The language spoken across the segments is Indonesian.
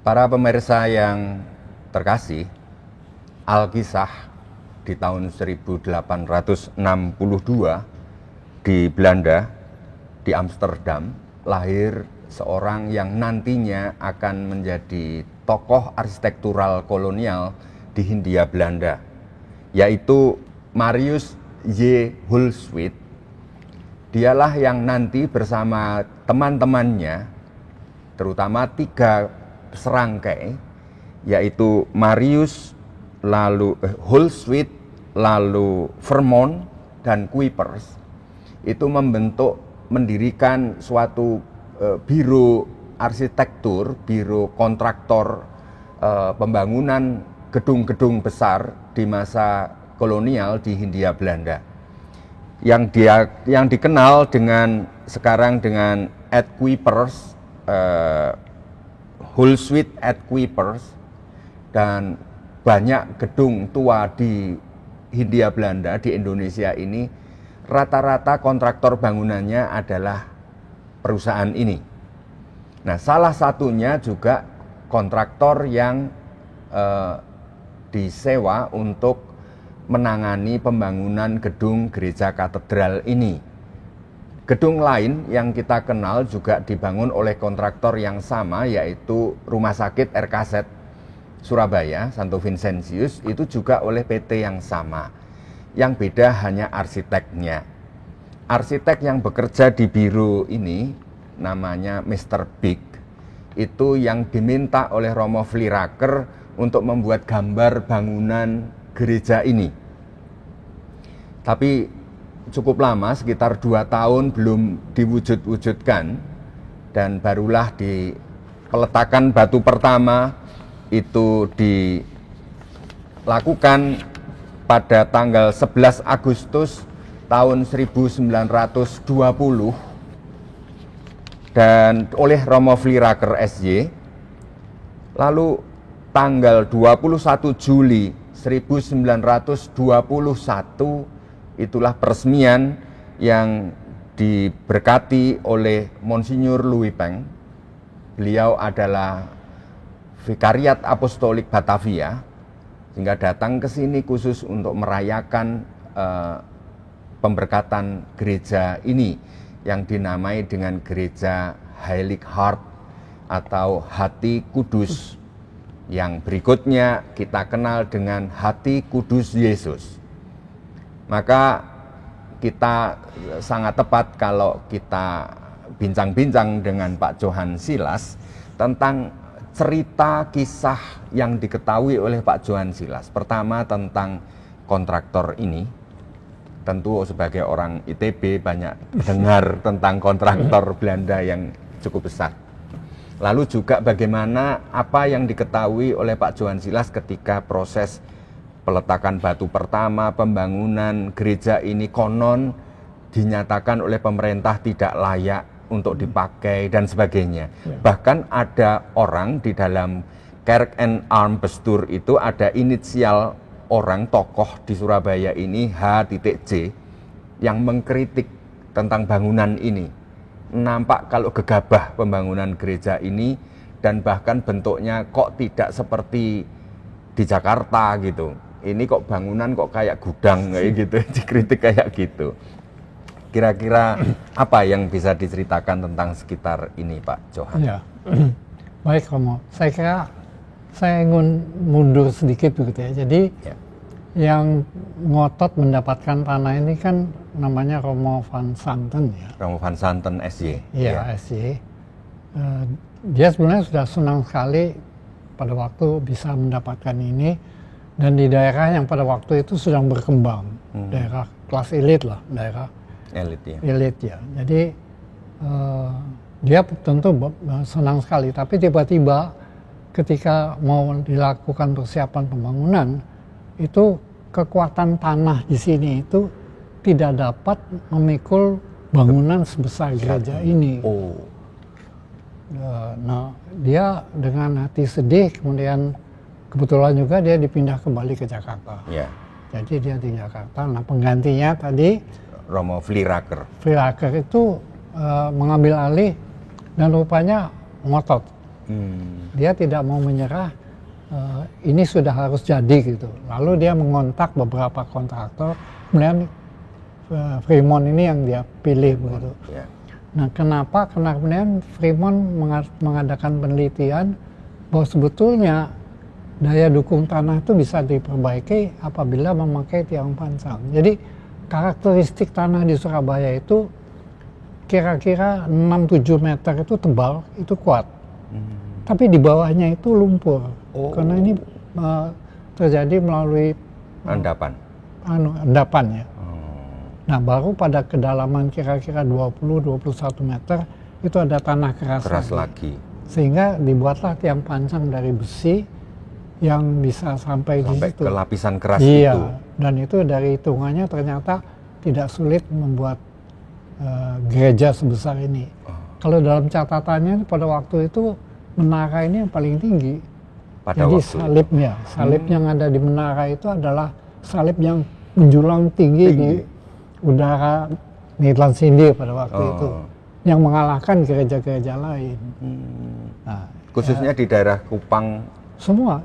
Para pemirsa yang terkasih, Alkisah di tahun 1862 di Belanda, di Amsterdam, lahir seorang yang nantinya akan menjadi tokoh arsitektural kolonial di Hindia Belanda, yaitu Marius J. Hulswit. Dialah yang nanti bersama teman-temannya, terutama 3 serangkai, yaitu Marius, lalu Hulswit, lalu Vermont dan Kuipers, itu mendirikan suatu biro arsitektur, biro kontraktor pembangunan gedung-gedung besar di masa kolonial di Hindia Belanda, yang dikenal sekarang dengan Ed Kuipers, Hulswit at Kuipers, dan banyak gedung tua di Hindia Belanda, di Indonesia ini, rata-rata kontraktor bangunannya adalah perusahaan ini. Nah, salah satunya juga kontraktor yang disewa untuk menangani pembangunan gedung gereja katedral ini. Gedung lain yang kita kenal juga dibangun oleh kontraktor yang sama, yaitu Rumah Sakit RKZ Surabaya, Santo Vincentius, itu juga oleh PT yang sama. Yang beda hanya arsiteknya. Arsitek yang bekerja di biro ini, namanya Mr. Big, itu yang diminta oleh Romo Vlieiracker untuk membuat gambar bangunan gereja ini. Tapi cukup lama, sekitar 2 tahun belum diwujud-wujudkan, dan barulah di peletakan batu pertama itu dilakukan pada tanggal 11 Agustus tahun 1920 dan oleh Romo Vlieiracker SY. Lalu tanggal 21 Juli 1921 itulah peresmian yang diberkati oleh Monsinyur Louis Peng. Beliau adalah Vikariat Apostolik Batavia, sehingga datang ke sini khusus untuk merayakan pemberkatan gereja ini yang dinamai dengan Gereja Heilig Hart atau Hati Kudus, yang berikutnya kita kenal dengan Hati Kudus Yesus. Maka kita sangat tepat kalau kita bincang-bincang dengan Pak Johan Silas tentang cerita kisah yang diketahui oleh Pak Johan Silas. Pertama, tentang kontraktor ini. Tentu sebagai orang ITB banyak dengar tentang kontraktor Belanda yang cukup besar. Lalu juga bagaimana apa yang diketahui oleh Pak Johan Silas ketika proses peletakan batu pertama, pembangunan gereja ini konon dinyatakan oleh pemerintah tidak layak untuk dipakai dan sebagainya. Ya. Bahkan ada orang di dalam Kerk en Armbestuur itu ada inisial orang tokoh di Surabaya ini, H.C, yang mengkritik tentang bangunan ini. Nampak kalau gegabah pembangunan gereja ini, dan bahkan bentuknya kok tidak seperti di Jakarta gitu. Ini kok bangunan kok kayak gudang kayak gitu, dikritik kayak gitu. Kira-kira apa yang bisa diceritakan tentang sekitar ini, Pak Johan? Ya, baik Romo. Saya kira saya ingin mundur sedikit begitu ya. Jadi yang ngotot mendapatkan tanah ini kan namanya Romo van Santen ya. Romo van Santen SY. Iya, SY. Dia sebenarnya sudah senang sekali pada waktu bisa mendapatkan ini. Dan di daerah yang pada waktu itu sedang berkembang, daerah kelas elit lah, daerah elit ya. Jadi dia tentu senang sekali, tapi tiba-tiba ketika mau dilakukan persiapan pembangunan, itu kekuatan tanah di sini itu tidak dapat memikul bangunan sebesar gereja ini. Nah, dia dengan hati sedih kemudian kebetulan juga dia dipindah kembali ke Jakarta. Ya. Jadi dia di Jakarta. Nah, penggantinya tadi Romo Vlieiracker. Vlieiracker itu mengambil alih dan rupanya ngotot. Dia tidak mau menyerah, ini sudah harus jadi gitu. Lalu dia mengontak beberapa kontraktor, kemudian Fremont ini yang dia pilih begitu. Ya. Nah, kenapa? Karena kemudian Fremont mengadakan penelitian bahwa sebetulnya daya dukung tanah itu bisa diperbaiki apabila memakai tiang panjang. Jadi karakteristik tanah di Surabaya itu kira-kira 6-7 meter itu tebal, itu kuat. Tapi di bawahnya itu lumpur. Karena ini terjadi melalui endapan ya. Nah, baru pada kedalaman kira-kira 20-21 meter itu ada tanah keras lagi. Sehingga dibuatlah tiang panjang dari besi yang bisa sampai di situ. Ke lapisan keras itu. Dan itu dari hitungannya ternyata tidak sulit membuat gereja sebesar ini. Kalau dalam catatannya pada waktu itu menara ini yang paling tinggi. Jadi salibnya yang ada di menara itu adalah salib yang menjulang tinggi. Di udara Midland Cindy pada waktu itu, yang mengalahkan gereja-gereja lain. Nah, khususnya di daerah Kupang, semua.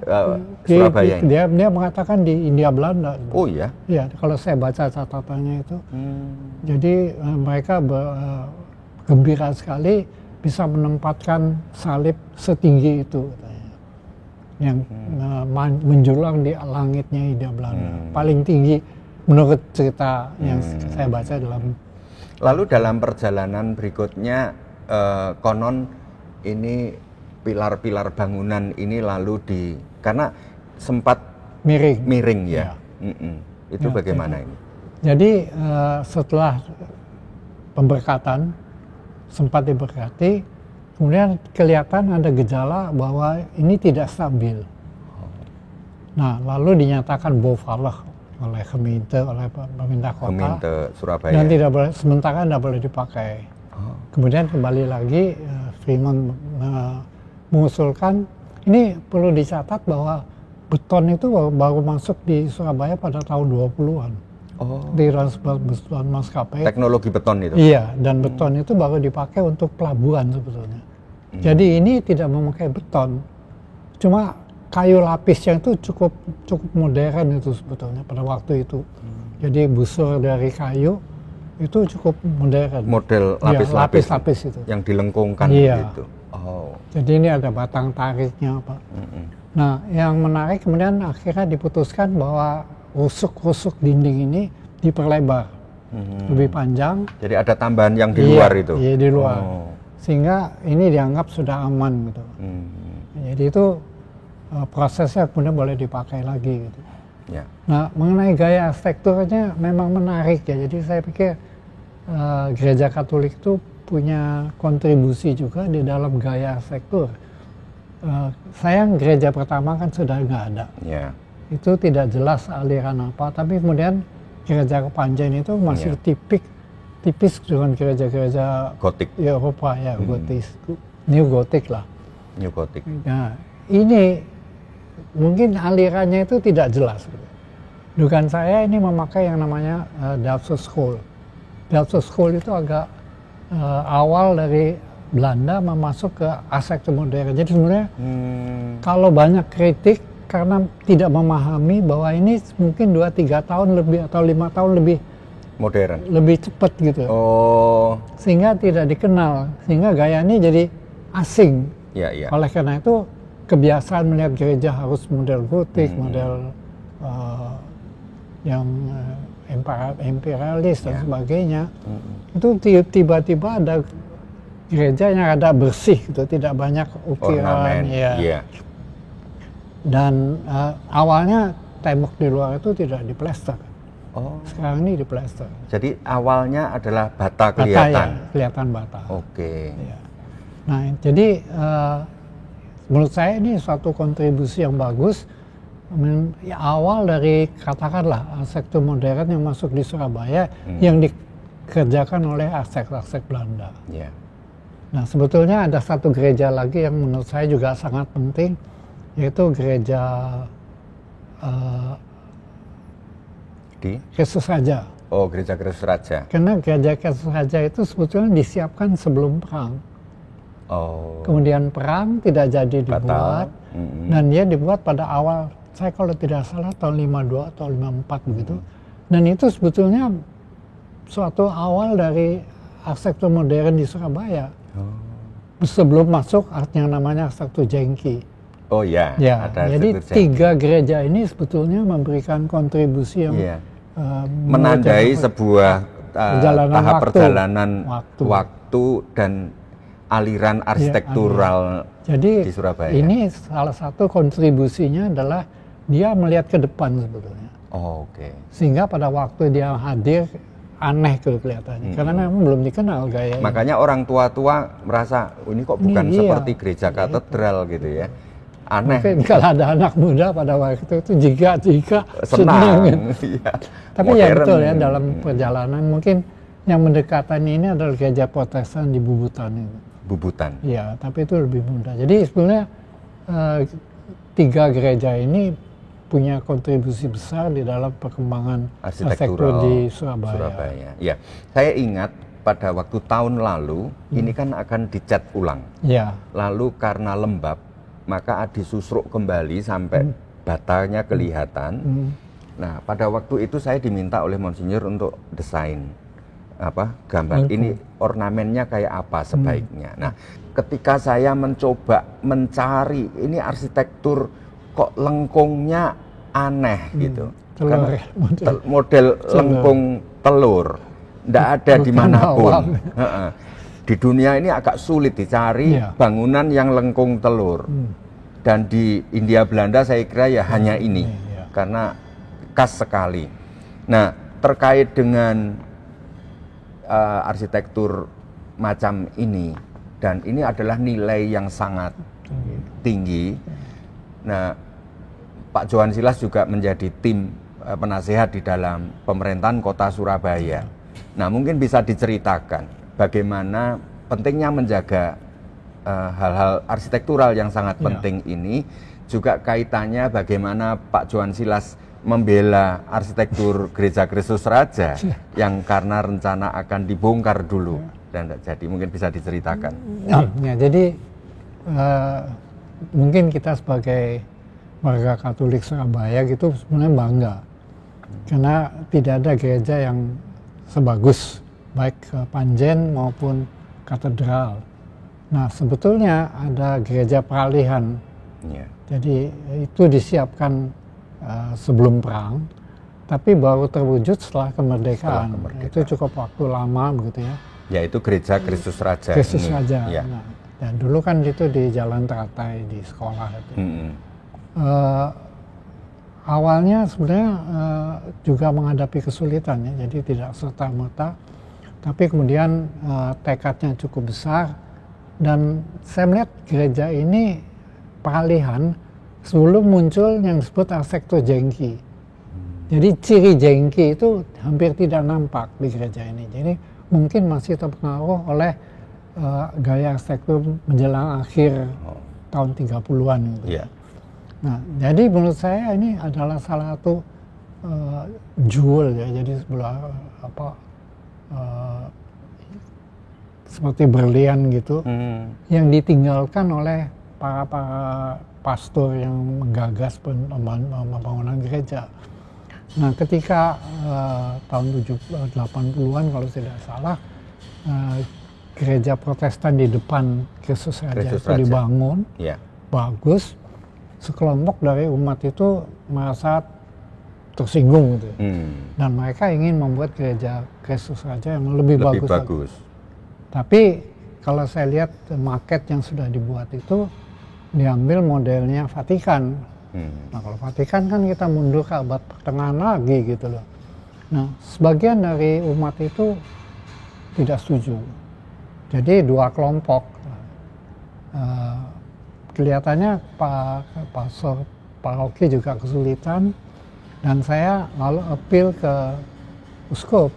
Surabaya ini. Dia mengatakan di India Belanda. Oh ya? Ya, kalau saya baca catatannya itu, jadi mereka gembira sekali bisa menempatkan salib setinggi itu, yang menjulang di langitnya India Belanda, paling tinggi. Menurut cerita yang saya baca dalam. Lalu dalam perjalanan berikutnya konon ini pilar-pilar bangunan ini lalu karena sempat miring ya. Itu ya, bagaimana ini? Jadi setelah pemberkatan sempat diberkati, kemudian kelihatan ada gejala bahwa ini tidak stabil. Nah, lalu dinyatakan bofalah oleh Gemeente, oleh pemerintah kota, Gemeente Surabaya, dan sementara tidak boleh dipakai. Kemudian kembali lagi Fremont mengusulkan, ini perlu dicatat bahwa beton itu baru masuk di Surabaya pada tahun 20-an. Di beton maskapai. Teknologi beton itu? Iya, dan beton itu baru dipakai untuk pelabuhan sebetulnya. Jadi ini tidak memakai beton, cuma kayu lapisnya itu cukup modern itu sebetulnya pada waktu itu. Jadi busur dari kayu itu cukup modern. Model lapis-lapis itu yang dilengkungkan gitu. Jadi ini ada batang tariknya apa. Nah, yang menarik kemudian akhirnya diputuskan bahwa rusuk-rusuk dinding ini diperlebar, lebih panjang. Jadi ada tambahan yang di luar itu. Iya, di luar. Sehingga ini dianggap sudah aman gitu. Jadi itu prosesnya kemudian boleh dipakai lagi gitu. Ya. Nah, mengenai gaya arsitekturnya memang menarik ya. Jadi saya pikir gereja Katolik itu punya kontribusi juga di dalam gaya arsitektur. Sayang gereja pertama kan sudah nggak ada. Ya. Itu tidak jelas aliran apa. Tapi kemudian gereja Kepanjen itu masih tipis dengan gereja-gereja Gotik Eropa ya, gotis, New Gothic lah. New Gothic. Nah, ini mungkin alirannya itu tidak jelas. Dugaan saya ini memakai yang namanya Delftse School. Delftse School itu agak awal dari Belanda memasuk ke arsitektur modern. Jadi sebenarnya kalau banyak kritik karena tidak memahami bahwa ini mungkin 2-3 tahun lebih atau 5 tahun lebih modern, lebih cepat gitu. Sehingga tidak dikenal, sehingga gaya ini jadi asing. Ya. Oleh karena itu kebiasaan melihat gereja harus model gotik, model yang imperialis dan sebagainya. Itu tiba-tiba ada gereja yang ada bersih gitu, tidak banyak ukiran. Ya. Dan awalnya tembok di luar itu tidak diplester. Sekarang ini diplester. Jadi awalnya adalah bata kelihatan. Ya, kelihatan bata. Oke. Ya. Nah, jadi menurut saya ini suatu kontribusi yang bagus. Awal dari katakanlah arsitektur modern yang masuk di Surabaya yang dikerjakan oleh arsitek-arsitek Belanda. Yeah. Nah, sebetulnya ada satu gereja lagi yang menurut saya juga sangat penting, yaitu gereja Kristus Raja. Oh, gereja Kristus Raja. Karena gereja Kristus Raja itu sebetulnya disiapkan sebelum perang. Oh. Kemudian perang tidak jadi dibuat. Batal. Dan dia dibuat pada awal, saya kalau tidak salah tahun 52 atau 54 begitu. Dan itu sebetulnya suatu awal dari arsitektur modern di Surabaya. Sebelum masuk yang namanya arsitektur jengki. Oh ya, Ya, ada jadi arsitektur jengki. 3 gereja ini sebetulnya memberikan kontribusi yang menandai sebuah tahap perjalanan waktu dan aliran arsitektural jadi, di Surabaya. Ini salah satu kontribusinya adalah dia melihat ke depan sebetulnya. Oh, oke. Sehingga pada waktu dia hadir aneh kelihatannya, karena memang belum dikenal gaya. Makanya orang tua-tua merasa ini kok bukan seperti gereja katedral gitu ya. Aneh. Mungkin kalau ada anak muda pada waktu itu jika senang. Iya. Tapi modern. Ya betul ya, dalam perjalanan mungkin yang mendekatan ini adalah gereja Protestan di Bubutan itu. Bubutan. Iya, tapi itu lebih mudah. Jadi sebenarnya 3 gereja ini punya kontribusi besar di dalam perkembangan arsitektur di Surabaya. Ya, saya ingat pada waktu tahun lalu ini kan akan dicat ulang. Ya. Lalu karena lembab maka disusruk kembali sampai batanya kelihatan. Nah, pada waktu itu saya diminta oleh Monsinyur untuk desain gambar ini ornamennya kayak apa sebaiknya. Nah, ketika saya mencoba mencari ini arsitektur kok lengkungnya aneh gitu. Telur, karena model lengkung telur nggak ada dimanapun. Di dunia ini agak sulit dicari bangunan yang lengkung telur. Dan di India Belanda saya kira ya hanya ini karena khas sekali. Nah, terkait dengan arsitektur macam ini, dan ini adalah nilai yang sangat tinggi. Nah, Pak Johan Silas juga menjadi tim penasehat di dalam pemerintahan Kota Surabaya. Nah, mungkin bisa diceritakan bagaimana pentingnya menjaga hal-hal arsitektural yang sangat penting ini, juga kaitannya bagaimana Pak Johan Silas membela arsitektur Gereja Kristus Raja yang karena rencana akan dibongkar dulu dan jadi mungkin bisa diceritakan. Ya, jadi mungkin kita sebagai warga Katolik Surabaya gitu sebenarnya bangga karena tidak ada gereja yang sebagus baik Panjen maupun katedral. Nah, sebetulnya ada gereja peralihan. Jadi itu disiapkan sebelum perang, tapi baru terwujud setelah kemerdekaan. Itu cukup waktu lama begitu ya. Yaitu Gereja Kristus Raja. Kristus Raja. Ya. Nah, dan dulu kan itu di Jalan Teratai di sekolah itu. Awalnya sebenarnya juga menghadapi kesulitan ya, jadi tidak serta-merta. Tapi kemudian tekadnya cukup besar dan saya melihat gereja ini peralihan sebelum muncul yang disebut arsitektur jengki. Jadi ciri jengki itu hampir tidak nampak di gereja ini. Jadi mungkin masih terpengaruh oleh gaya arsitektur menjelang akhir tahun 30-an. Gitu. Nah, jadi menurut saya ini adalah salah satu jewel ya. Jadi sebelah seperti berlian gitu, yang ditinggalkan oleh para pastor yang menggagas pembangunan gereja. Nah, ketika tahun 80-an kalau tidak salah, gereja Protestan di depan Kristus Raja itu dibangun, bagus. Sekelompok dari umat itu merasa tersinggung gitu. Dan mereka ingin membuat gereja Kristus Raja yang lebih bagus. Tapi kalau saya lihat maket yang sudah dibuat itu diambil modelnya Vatikan. Nah, kalau Vatikan kan kita mundur ke abad pertengahan lagi gitu loh. Nah, sebagian dari umat itu tidak setuju. Jadi 2 kelompok. Kelihatannya Pak Pastor Paroki juga kesulitan, dan saya lalu appeal ke Uskup.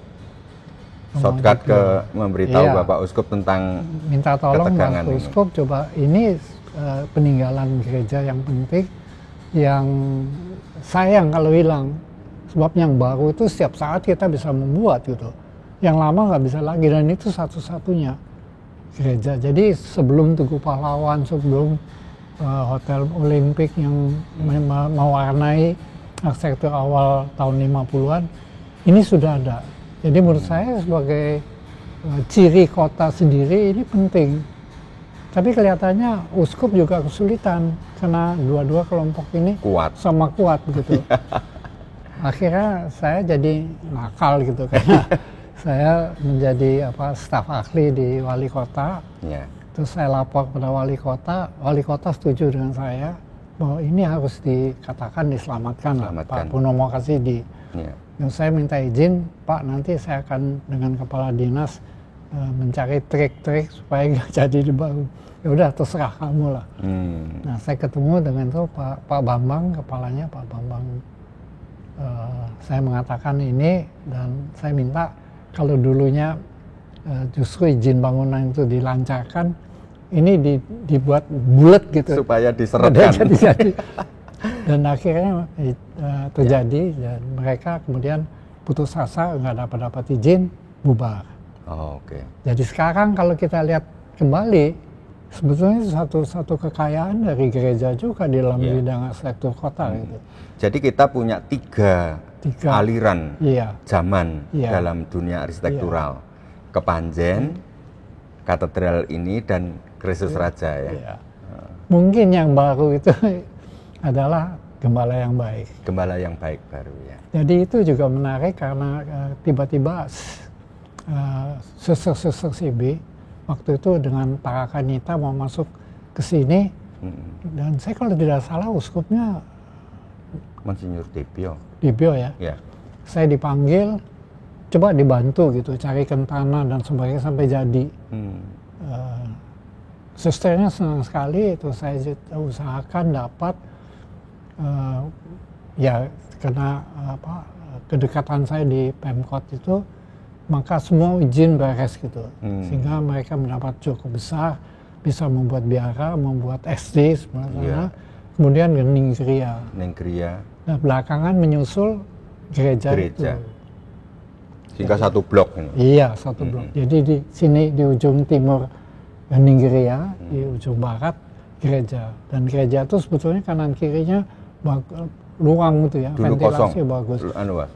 Shortcut ke memberitahu Bapak Uskup tentang minta tolong Pak Uskup, coba ini peninggalan gereja yang penting, yang sayang kalau hilang. Sebab yang baru itu setiap saat kita bisa membuat gitu. Yang lama nggak bisa lagi, dan itu satu-satunya. gereja. Jadi sebelum Tugu Pahlawan, sebelum Hotel Olimpik yang mewarnai arsitektur awal tahun 50-an, ini sudah ada. Jadi menurut saya sebagai ciri kota sendiri ini penting. Tapi kelihatannya uskup juga kesulitan karena dua-dua kelompok ini sama kuat begitu. Akhirnya saya jadi nakal gitu karena saya menjadi staf ahli di wali kota. Terus saya lapor kepada wali kota setuju dengan saya bahwa ini harus dikatakan diselamatkan lah, Pak Purnomo Kasidi. Dan saya minta izin, Pak, nanti saya akan dengan kepala dinas mencari trik-trik supaya nggak jadi dibangun. Ya udah, terserah kamu lah. Nah, saya ketemu dengan tuh Pak Bambang, kepalanya Pak Bambang. Saya mengatakan ini dan saya minta kalau dulunya justru izin bangunan itu dilancarkan, ini dibuat bulat gitu supaya diseretkan. Dan akhirnya terjadi dan mereka kemudian putus asa, nggak dapat izin, bubar. Jadi sekarang kalau kita lihat kembali, sebetulnya satu kekayaan dari gereja juga di dalam bidang arsitektur kota. Gitu. Jadi kita punya tiga aliran zaman dalam dunia arsitektural. Kepanjen, katedral ini, dan Kristus Raja ya. Mungkin yang baru itu adalah Gembala yang Baik. Gembala yang Baik baru ya. Jadi itu juga menarik karena tiba-tiba Suster CB waktu itu dengan Para Kanita mau masuk ke sini, dan saya kalau tidak salah uskupnya Monsinyur Dibyo ya. Saya dipanggil, coba dibantu gitu, carikan tanah dan sebagainya sampai jadi. Susternya senang sekali, itu saya usahakan dapat, ya karena kedekatan saya di Pemkot itu, maka semua izin beres gitu, sehingga mereka mendapat cukup besar, bisa membuat biara, membuat SD sebenarnya, kemudian Ninggria. Nah, belakangan menyusul gereja. Itu. Sehingga satu blok ini. Iya, satu blok. Jadi di sini di ujung timur Ninggria, di ujung barat gereja. Dan gereja itu sebetulnya kanan kirinya luang gitu ya, dulu ventilasi kosong. Bagus.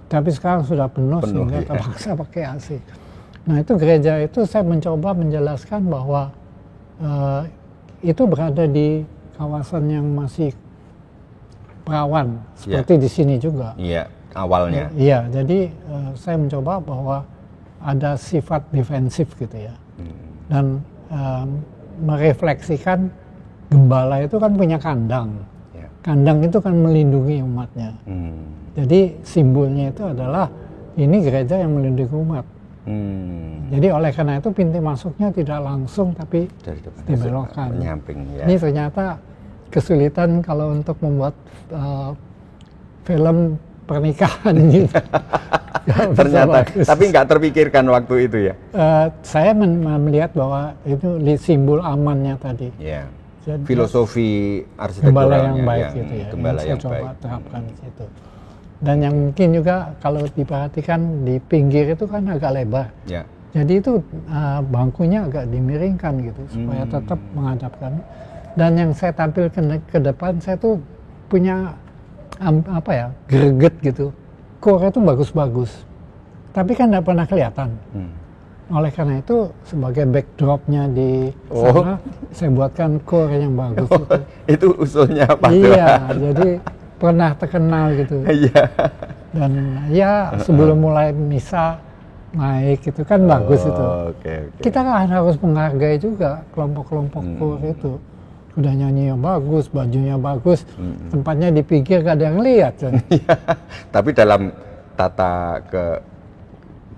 Tapi sekarang sudah penuh sehingga terpaksa pakai AC. Nah, itu gereja itu saya mencoba menjelaskan bahwa itu berada di kawasan yang masih rawan seperti di sini juga. Iya, awalnya. Iya, jadi saya mencoba bahwa ada sifat defensif gitu ya. Dan merefleksikan gembala itu kan punya kandang. Kandang itu kan melindungi umatnya. Jadi simbolnya itu adalah ini gereja yang melindungi umat. Jadi oleh karena itu pintu masuknya tidak langsung tapi dibelokkan. Ini ternyata kesulitan kalau untuk membuat film pernikahan gitu. Ternyata, tapi nggak terpikirkan waktu itu ya? Saya melihat bahwa itu simbol amannya tadi. Jadi, filosofi arsitekturalnya Gembala yang baik gitu ya, Gembala yang saya coba baik. terapkan di situ. Dan yang mungkin juga kalau diperhatikan di pinggir itu kan agak lebar. Jadi itu bangkunya agak dimiringkan gitu supaya tetap menghadapkan. Dan yang saya tampilkan ke depan, saya tuh punya greget gitu. Core itu bagus-bagus, tapi kan tidak pernah kelihatan. Oleh karena itu sebagai backdropnya di sana, saya buatkan core yang bagus. Itu usulnya Pak Iya, jadi pernah terkenal gitu. Dan ya sebelum mulai misa naik itu kan bagus itu. Kita kan harus menghargai juga kelompok-kelompok core itu. Udah nyanyi yang bagus, bajunya bagus, tempatnya di pinggir gak ada yang lihat. Tapi dalam tata ke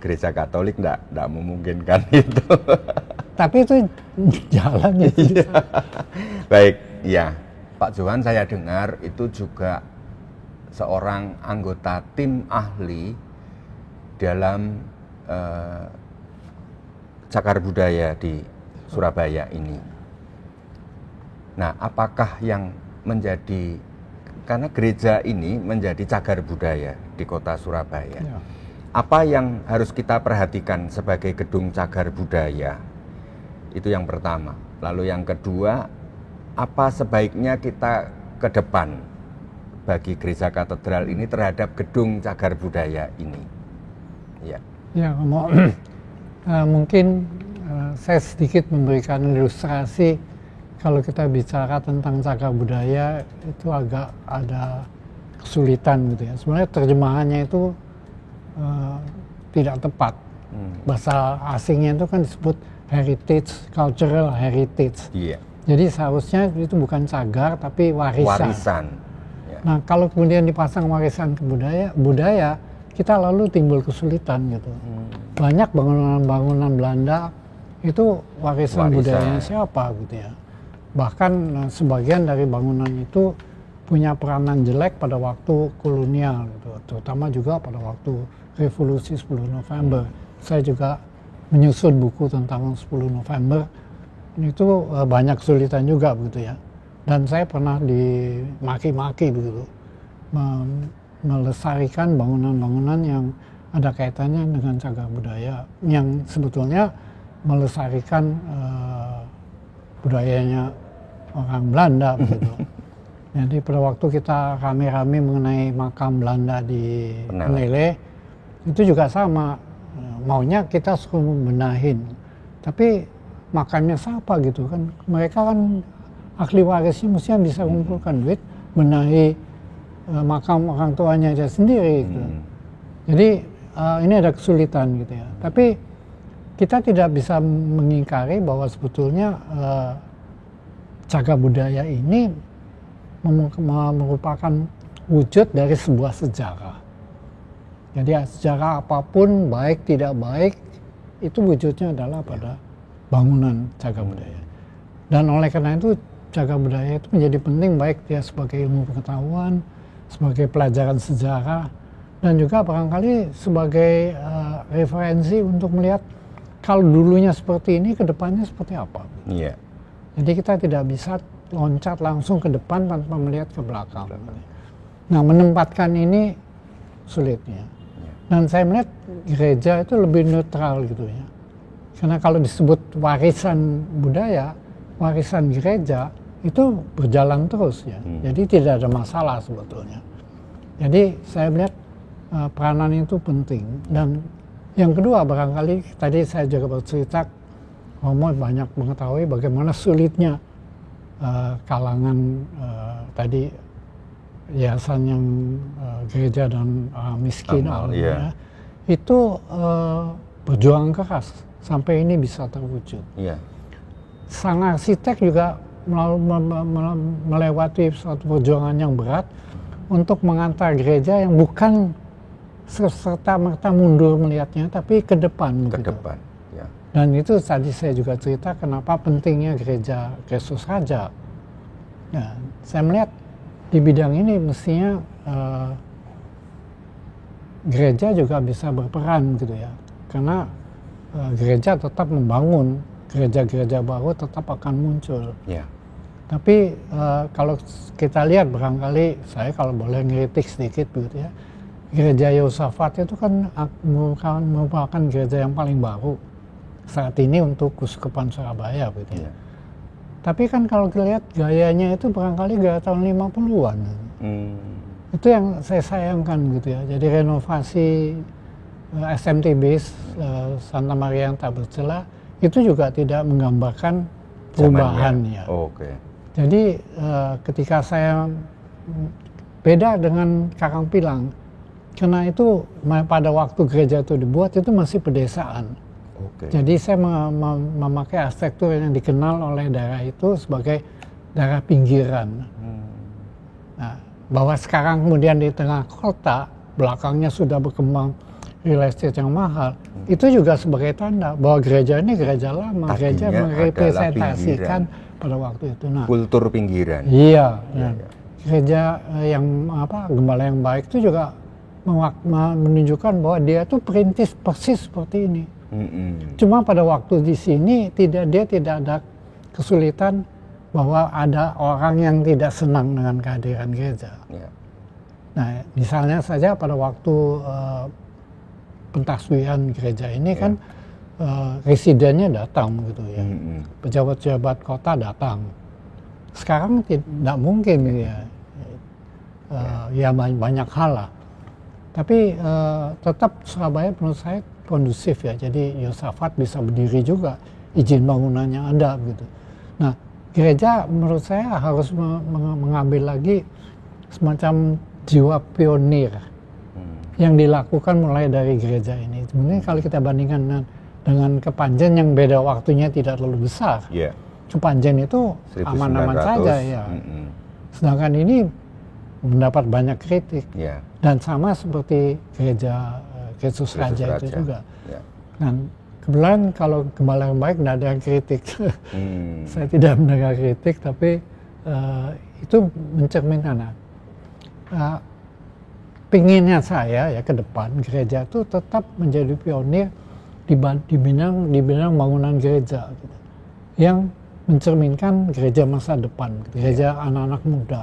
gereja Katolik enggak memungkinkan itu. Tapi itu jalan itu. Baik, ya. Pak Johan saya dengar itu juga seorang anggota tim ahli dalam cagar budaya di Surabaya ini. Nah, apakah yang menjadi, karena gereja ini menjadi cagar budaya di kota Surabaya. Ya. Apa yang harus kita perhatikan sebagai gedung cagar budaya Itu yang pertama. Lalu yang kedua, apa sebaiknya kita ke depan bagi gereja katedral ini terhadap gedung cagar budaya ini? Ya. Ya, mungkin saya sedikit memberikan ilustrasi. Kalau kita bicara tentang cagar budaya itu agak ada kesulitan gitu ya. Sebenarnya terjemahannya itu tidak tepat. Bahasa asingnya itu kan disebut heritage, cultural heritage. Iya. Jadi seharusnya itu bukan cagar tapi warisan. Ya. Nah, kalau kemudian dipasang warisan ke budaya, kita lalu timbul kesulitan gitu. Banyak bangunan-bangunan Belanda itu warisan budayanya siapa gitu ya. Bahkan sebagian dari bangunan itu punya peranan jelek pada waktu kolonial gitu, terutama juga pada waktu revolusi 10 November. Saya juga menyusun buku tentang 10 November. Itu banyak kesulitan juga begitu ya. Dan saya pernah dimaki-maki begitu. Melestarikan bangunan-bangunan yang ada kaitannya dengan cagar budaya yang sebetulnya melestarikan budayanya orang Belanda begitu. Jadi pada waktu kita rame-rame mengenai makam Belanda di Penele, itu juga sama, maunya kita suruh benahin, tapi makamnya siapa gitu kan? Mereka kan ahli warisnya mestinya bisa mengumpulkan duit benahi makam orang tuanya dia sendiri. Gitu. Jadi ini ada kesulitan gitu ya. Tapi kita tidak bisa mengingkari bahwa sebetulnya cagar budaya ini merupakan wujud dari sebuah sejarah. Jadi sejarah apapun, baik tidak baik, itu wujudnya adalah pada bangunan cagar budaya. Dan oleh karena itu, cagar budaya itu menjadi penting baik dia sebagai ilmu pengetahuan, sebagai pelajaran sejarah, dan juga barangkali sebagai referensi untuk melihat kalau dulunya seperti ini, ke depannya seperti apa. Iya. Jadi kita tidak bisa loncat langsung ke depan tanpa melihat ke belakang. Nah, menempatkan ini sulitnya. Dan saya melihat gereja itu lebih netral gitu ya. Karena kalau disebut warisan budaya, warisan gereja itu berjalan terus ya. Jadi tidak ada masalah sebetulnya. Jadi saya melihat peranan itu penting. Dan yang kedua barangkali tadi saya juga bercerita, Romo banyak mengetahui bagaimana sulitnya kalangan tadi yayasan yang gereja dan miskin ya, itu berjuang keras sampai ini bisa terwujud. Yeah. Sang arsitek juga melewati suatu perjuangan yang berat untuk mengantar gereja yang bukan serta-merta mundur melihatnya, tapi ke depan. Ke depan. Dan itu tadi saya juga cerita kenapa pentingnya gereja Kristus Raja. Nah, saya melihat di bidang ini mestinya gereja juga bisa berperan gitu ya. Karena gereja tetap membangun, gereja-gereja baru tetap akan muncul. Yeah. Tapi kalau kita lihat barangkali, saya kalau boleh ngeritik sedikit begitu ya, gereja Yehosafat itu kan merupakan gereja yang paling baru saat ini untuk Keuskupan Surabaya gitu ya. Tapi kan kalau kita lihat gayanya itu barangkali gaya tahun 50-an. Itu yang saya sayangkan gitu ya. Jadi renovasi SMTB Santa Maria yang tak bercela itu juga tidak menggambarkan perubahan ya. Okay. Jadi ketika saya beda dengan Karangpilang, karena itu pada waktu gereja itu dibuat itu masih pedesaan. Okay. Jadi saya memakai arsitektur yang dikenal oleh daerah itu sebagai daerah pinggiran. Nah, bahwa sekarang kemudian di tengah kota, belakangnya sudah berkembang real estate yang mahal, itu juga sebagai tanda bahwa gereja ini gereja lama, gereja merepresentasikan pada waktu itu. Nah, kultur pinggiran. Iya. Nah, gereja yang gembala yang baik itu juga menunjukkan bahwa dia tuh perintis persis seperti ini. Cuma pada waktu di sini dia tidak ada kesulitan bahwa ada orang yang tidak senang dengan kehadiran gereja. Yeah. Nah, misalnya saja pada waktu pentaswian gereja ini kan residennya datang gitu ya, pejabat-pejabat kota datang. Sekarang tidak mungkin gitu ya, ya banyak hal lah. Tapi tetap Surabaya menurut saya kondusif ya, jadi Yosafat bisa berdiri juga, izin bangunannya ada gitu. Nah, gereja menurut saya harus mengambil lagi semacam jiwa pionir yang dilakukan mulai dari gereja ini. Sebenarnya kalau kita bandingkan dengan Kepanjen yang beda waktunya tidak terlalu besar, Kepanjen itu aman-aman saja ya. Sedangkan ini mendapat banyak kritik, dan sama seperti gereja Kristus Raja itu juga. Dan kebetulan kalau Gembala yang baik tidak ada yang kritik. Saya tidak mendengar kritik, tapi itu mencerminkan pinginnya saya ya ke depan gereja itu tetap menjadi pionir di bidang bangunan gereja gitu, yang mencerminkan gereja masa depan, gereja anak-anak muda.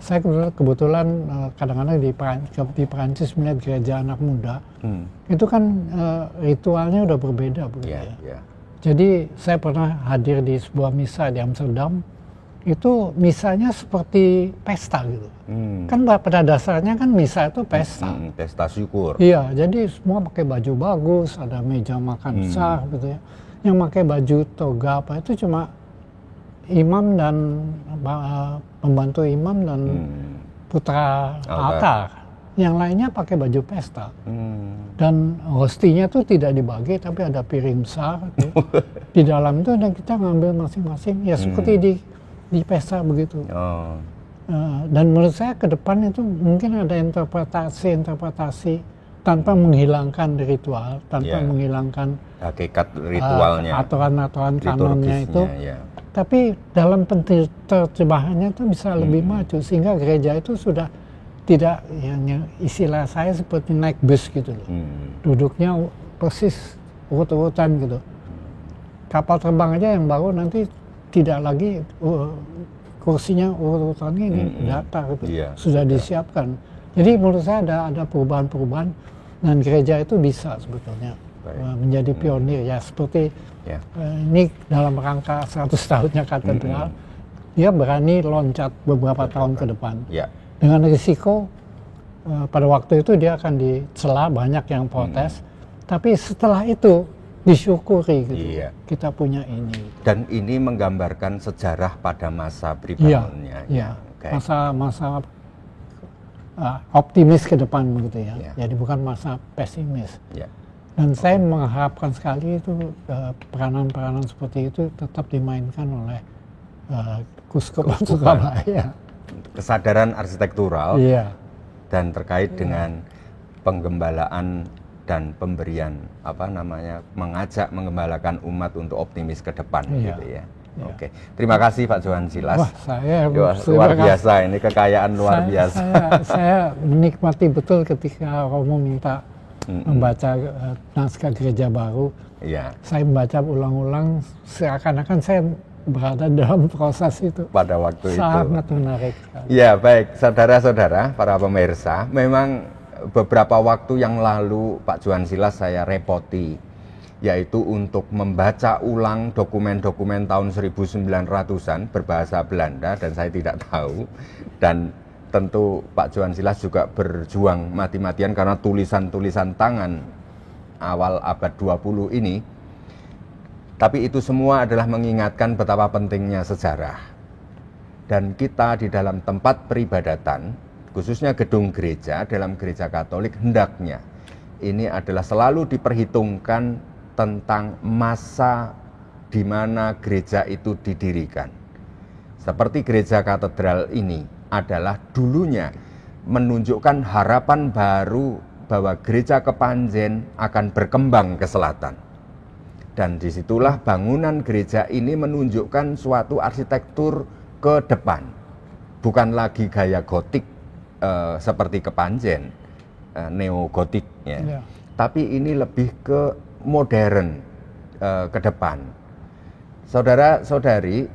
Saya kebetulan kadang-kadang di Perancis melihat gereja anak muda, itu kan ritualnya udah berbeda ya. Jadi saya pernah hadir di sebuah misa di Amsterdam, itu misanya seperti pesta gitu. Kan pada dasarnya kan misa itu pesta. Pesta syukur. Iya, jadi semua pakai baju bagus, ada meja makan besar gitu ya. Yang pakai baju toga apa itu cuma imam dan pembantu imam dan putra altar. Yang lainnya pakai baju pesta. Dan hostinya tuh tidak dibagi, tapi ada piring besar gitu. Di dalam itu dan kita ngambil masing-masing ya seperti di pesta begitu. Dan menurut saya ke depan itu mungkin ada interpretasi tanpa menghilangkan ritual, tanpa menghilangkan hakikat ritualnya, aturan-aturan kanonnya itu. Tapi dalam penerjemahannya itu bisa lebih maju, sehingga gereja itu sudah tidak, istilah saya seperti naik bus gitu loh. Duduknya persis urut-urutan gitu. Kapal terbang aja yang baru nanti tidak lagi kursinya urutan ini datar gitu. Sudah disiapkan. Jadi menurut saya ada perubahan-perubahan, dan gereja itu bisa sebetulnya menjadi pionir ya, seperti ini dalam rangka 100 tahunnya katedral, dia berani loncat beberapa tahun ke depan. Dengan risiko pada waktu itu dia akan dicela, banyak yang protes, tapi setelah itu disyukuri gitu. Kita punya ini. Dan ini menggambarkan sejarah pada masa berikutnya. Masa optimis ke depan begitu ya. Jadi bukan masa pesimis. Dan saya mengharapkan sekali itu peranan-peranan seperti itu tetap dimainkan oleh Kuskup Surabaya. Kesadaran arsitektural dan terkait dengan penggembalaan dan pemberian mengajak menggembalakan umat untuk optimis ke depan gitu ya. Oke, terima kasih Pak Johan Silas. Wah, saya luar biasa, ini kekayaan luar biasa. Saya menikmati betul ketika Romo minta membaca naskah gereja baru. Saya membaca ulang-ulang, seakan-akan saya berada dalam proses itu. Pada waktu sangat menarik. Ya, baik, saudara-saudara, para pemirsa, memang beberapa waktu yang lalu Pak Johan Silas saya repoti, yaitu untuk membaca ulang dokumen-dokumen tahun 1900-an berbahasa Belanda, dan saya tidak tahu, dan tentu Pak Johan Silas juga berjuang mati-matian karena tulisan-tulisan tangan awal abad 20 ini. Tapi itu semua adalah mengingatkan betapa pentingnya sejarah. Dan kita di dalam tempat peribadatan, khususnya gedung gereja, dalam gereja Katolik, hendaknya ini adalah selalu diperhitungkan tentang masa di mana gereja itu didirikan. Seperti gereja katedral ini adalah dulunya menunjukkan harapan baru bahwa gereja Kepanjen akan berkembang ke selatan. Dan disitulah bangunan gereja ini menunjukkan suatu arsitektur ke depan. Bukan lagi gaya gotik seperti Kepanjen, neo-gotik ya. Tapi ini lebih ke modern ke depan. Saudara-saudari,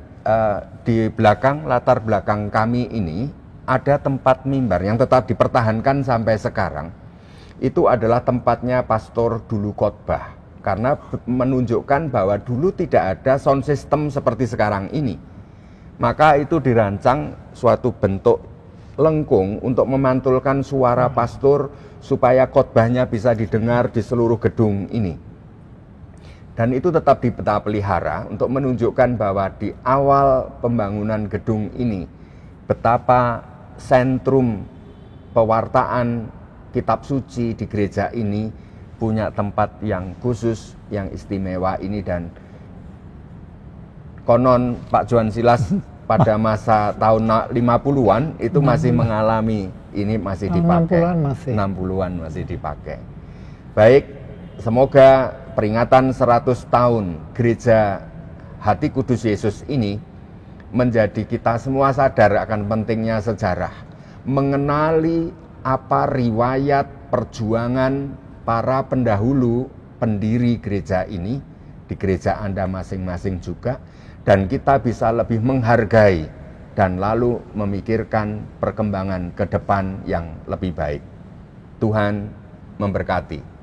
di belakang, latar belakang kami ini ada tempat mimbar yang tetap dipertahankan sampai sekarang. Itu adalah tempatnya pastor dulu khotbah karena menunjukkan bahwa dulu tidak ada sound system seperti sekarang ini. Maka itu dirancang suatu bentuk lengkung untuk memantulkan suara pastor supaya khotbahnya bisa didengar di seluruh gedung ini. Dan itu tetap dipelihara untuk menunjukkan bahwa di awal pembangunan gedung ini betapa sentrum pewartaan kitab suci di gereja ini punya tempat yang khusus, yang istimewa ini. Dan konon Pak Johan Silas pada masa tahun 50-an itu masih mengalami, ini masih dipakai. 60-an masih dipakai. Baik, semoga peringatan 100 tahun Gereja Hati Kudus Yesus ini menjadi kita semua sadar akan pentingnya sejarah, mengenali apa riwayat perjuangan para pendahulu pendiri gereja ini, di gereja Anda masing-masing juga, dan kita bisa lebih menghargai dan lalu memikirkan perkembangan ke depan yang lebih baik. Tuhan memberkati.